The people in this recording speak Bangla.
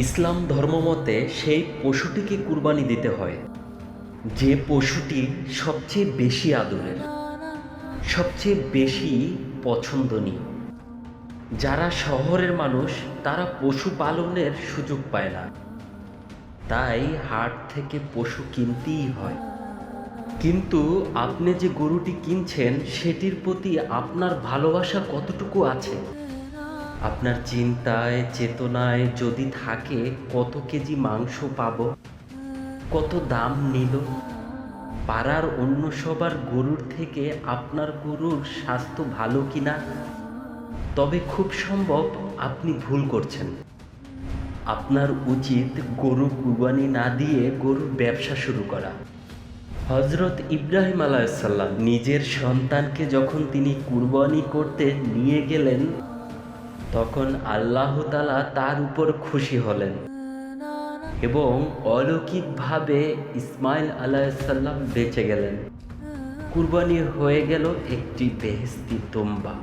ইসলাম ধর্মমতে সেই পশুটিকে কুরবানি দিতে হয় যে পশুটি সবচেয়ে বেশি আদরের, সবচেয়ে বেশি পছন্দনীয়। যারা শহরের মানুষ তারা পশু পালনের সুযোগ পায় না, তাই হাট থেকে পশু কিনতেই হয়। কিন্তু আপনি যে গরুটি কিনছেন সেটির প্রতি আপনার ভালোবাসা কতটুকু আছে? আপনার চিন্তায় চেতনায় যদি থাকে কত কেজি মাংস পাবো, কত দাম নিল, পাড়ার অন্য সবার গরুর থেকে আপনার গরুর স্বাস্থ্য ভালো কিনা, তবে খুব সম্ভব আপনি ভুল করছেন। আপনার উচিত গরু কুরবানি না দিয়ে গরুর ব্যবসা শুরু করা। হজরত ইব্রাহিম আলাইসাল্লাম নিজের সন্তানকে যখন তিনি কুরবানি করতে নিয়ে গেলেন, তখন আল্লাহ তাআলা তার উপর খুশি হলেন এবং অলৌকিকভাবে ইসমাইল আলাইসাল্লাম বেঁচে গেলেন। কুরবানি হয়ে গেল একটি বেহেশতি দুম্বা।